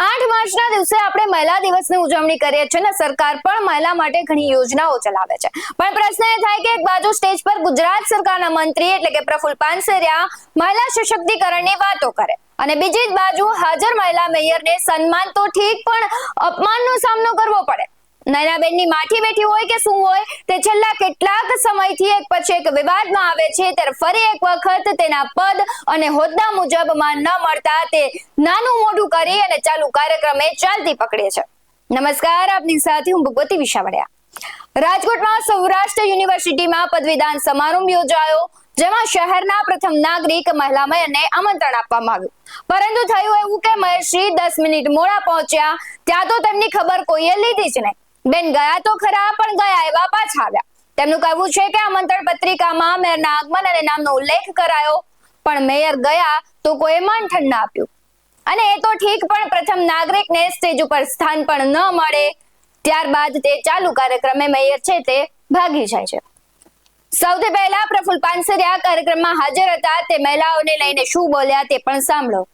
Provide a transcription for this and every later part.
8 માર્ચના દિવસે આપણે મહિલા દિવસની ઉજવણી કરીએ છીએ ને સરકાર પણ મહિલા માટે ઘણી યોજનાઓ ચલાવે છે, પણ પ્રશ્ન એ થાય કે એક બાજુ સ્ટેજ પર ગુજરાત સરકારના મંત્રી એટલે કે પ્રફુલ્લ પાનસેરિયા મહિલા સશક્તિકરણની વાતો કરે અને બીજી જ બાજુ હાજર મહિલા મેયરને સન્માન તો ઠીક પણ અપમાનનો સામનો કરવો પડે। નયનાબેનની માઠી બેઠી હોય કે શું હોય તે છેલ્લા કેટલાક સમયથી એક પછી એક વિવાદમાં આવે છે, ત્યારે ફરી એક વખત તેના પદ અને હોદ્દા મુજબ માન ન મળતા તે નાનું મોઢું કરી અને ચાલુ કાર્યક્રમે ચાલતી પકડે છે। નમસ્કાર, આપની સાથે હું ભગવતી વિશાવડિયા। રાજકોટમાં સૌરાષ્ટ્ર યુનિવર્સિટીમાં પદવીદાન સમારંભ યોજાયો, જેમાં શહેરના પ્રથમ નાગરિક મહિલા મેયરને આમંત્રણ આપવામાં આવ્યું, પરંતુ થયું એવું કે મેયરશ્રી 10 મિનિટ મોડા પહોંચ્યા ત્યાં તો તેમની ખબર કોઈએ લીધી જ નહીં। બેન ગયા તો ખરા, પણ ગયા એવા પાછા આવ્યા। તેમનું કહેવું છે કે આમંત્રણ પત્રિકામાં મેયરના આગમન અને નામનો ઉલ્લેખ કરાયો, પણ મેયર ગયા તો કોઈ માનઠન ના આપ્યું અને એ તો ઠીક, પણ પ્રથમ નાગરિકને સ્ટેજ ઉપર સ્થાન પણ ન મળે। ત્યારબાદ તે ચાલુ કાર્યક્રમે મેયર છે તે ભાગી જાય છે। સૌથી પહેલા પ્રફુલ્લ પાનસેરિયા કાર્યક્રમમાં હાજર હતા, તે મહિલાઓને લઈને શું બોલ્યા તે પણ સાંભળો।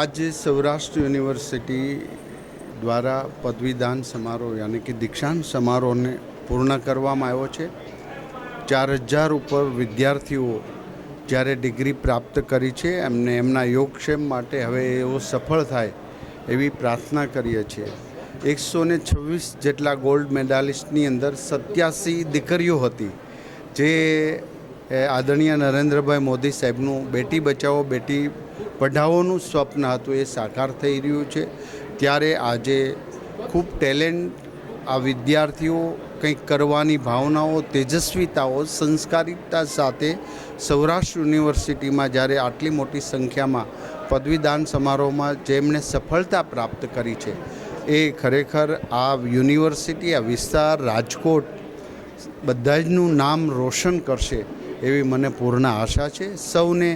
आज सौराष्ट्र यूनिवर्सिटी द्वारा पदवीदान समारोह यानी कि दीक्षांत समारोह ने पूर्ण કરવામાં આવ્યો છે। 4000 ઉપર વિદ્યાર્થીઓ જ્યારે ડિગ્રી પ્રાપ્ત કરી છે, એમને એમના યોગક્ષેમ માટે હવે એવો સફળ થાય એવી પ્રાર્થના કરીએ છીએ। 126 જેટલા ગોલ્ડ મેડાલિસ્ટની અંદર 87 દીકરીઓ હતી, જે આદરણીય નરેન્દ્રભાઈ મોદી સાહેબનું બેટી બચાવો બેટી પઢાઓનું સ્વપ્ન હતું, એ સાકાર થઈ રહ્યું છે। ત્યારે આજે ખૂબ ટેલેન્ટ આ વિદ્યાર્થીઓ કંઈક કરવાની ભાવનાઓ, તેજસ્વીતાઓ, સંસ્કારિતા સાથે સૌરાષ્ટ્ર યુનિવર્સિટીમાં જ્યારે આટલી મોટી સંખ્યામાં પદવીદાન સમારોહમાં જેમણે સફળતા પ્રાપ્ત કરી છે, એ ખરેખર આ યુનિવર્સિટી, આ વિસ્તાર, રાજકોટ બધા જનું નામ રોશન કરશે એવી મને પૂર્ણ આશા છે। સૌને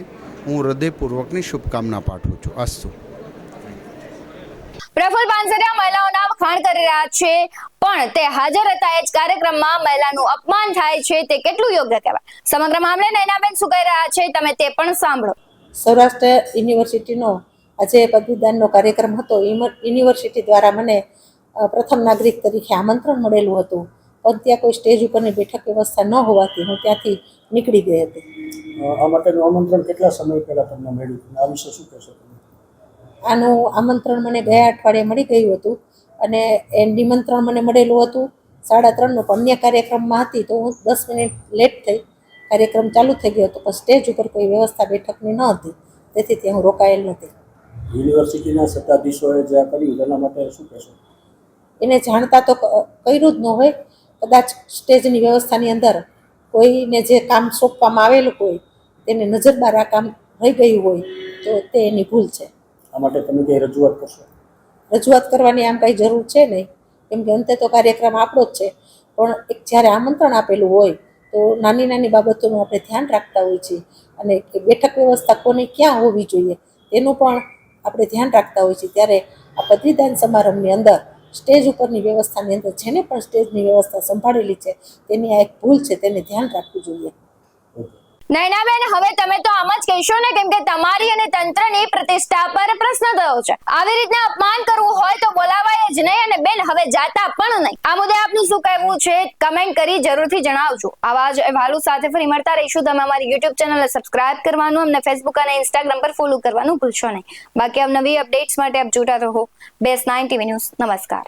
હું હૃદયપૂર્વકની શુભકામના પાઠવું છું। અસ્તુ। પ્રફુલ્લ પાનસેરિયા મહિલાઓના વખાણ કરી રહ્યા છે, પણ તે હાજર હતા એ જ કાર્યક્રમમાં મહિલાનું અપમાન થાય છે, તે કેટલું યોગ્ય કહેવાય? સમગ્ર મામલે નયનાબેન શું કહી રહ્યા છે તમે તે પણ સાંભળો। સૌરાષ્ટ્ર યુનિવર્સિટીનો આજે પદવીદાનનો કાર્યક્રમ હતો। યુનિવર્સિટી દ્વારા મને પ્રથમ નાગરિક તરીકે આમંત્રણ મળેલું હતું, પણ ત્યાં કોઈ સ્ટેજ ઉપરની બેઠક વ્યવસ્થા ન હોવાથી હું ત્યાંથી નીકળી ગઈ હતી। આ માટેનું આમંત્રણ કેટલા સમય પહેલા તમને મળ્યું હતું? આ વિશે શું કહેશો તમે? આનું આમંત્રણ મને ગયા અઠવાડિયે મળી ગયું હતું અને એ નિમંત્રણ મને મળેલું હતું 3:30નું, પણ અન્ય કાર્યક્રમમાં હતી તો હું 10 મિનિટ લેટ થઈ। કાર્યક્રમ ચાલુ થઈ ગયો હતો, પણ સ્ટેજ ઉપર કોઈ વ્યવસ્થા બેઠકની ન હતી, તેથી ત્યાં હું રોકાયેલ નથી। યુનિવર્સિટીના સત્તાધીશોએ જે આ કર્યું તેના માટે શું કહેશો? એને જાણતા તો કર્યું જ ન હોય, કદાચ સ્ટેજની વ્યવસ્થાની અંદર કોઈને જે કામ સોંપવામાં આવેલું હોય તેને નજરબાર આ કામ રહી ગયું હોય તો તે એની ભૂલ છે। આ માટે તમે કંઈ રજૂઆત કરશો? રજૂઆત કરવાની આમ કંઈ જરૂર છે નહીં, કેમ કે અંતે તો કાર્યક્રમ આપણો જ છે, પણ એક જ્યારે આમંત્રણ આપેલું હોય તો નાની નાની બાબતોનું આપણે ધ્યાન રાખતા હોઈએ છીએ અને બેઠક વ્યવસ્થા કોને ક્યાં હોવી જોઈએ તેનું પણ આપણે ધ્યાન રાખતા હોઈએ છીએ। ત્યારે આ પદવીદાન સમારંભની અંદર સ્ટેજ ઉપરની વ્યવસ્થાની અંદર જેને પણ સ્ટેજની વ્યવસ્થા સંભાળેલી છે તેની આ એક ભૂલ છે, તેને ધ્યાન રાખવું જોઈએ। નયનાબેન, હવે તમે તો આમ જ કહેશો ને, કેમ કે તમારી અને તંત્રની પ્રતિષ્ઠા પર પ્રશ્ન થયો છે। આવી રીતના અપમાન કરવું હોય તો બોલાવાય જ નહીં અને બેન હવે જાતા પણ નહીં। આ મુદ્દે આપનું શું કહેવું છે? કમેન્ટ કરી જરૂરથી જણાવજો। આવા જ અહેવાલો સાથે ફરી મળતા રહીશું। તમે અમારી YouTube ચેનલને સબસ્ક્રાઇબ કરવાનું, અમને Facebook અને Instagram પર ફોલો કરવાનું ભૂલશો નહીં। બાકી નવી અપડેટ્સ માટે આપ જોતા રહો BS9 TV ન્યૂઝ। નમસ્કાર।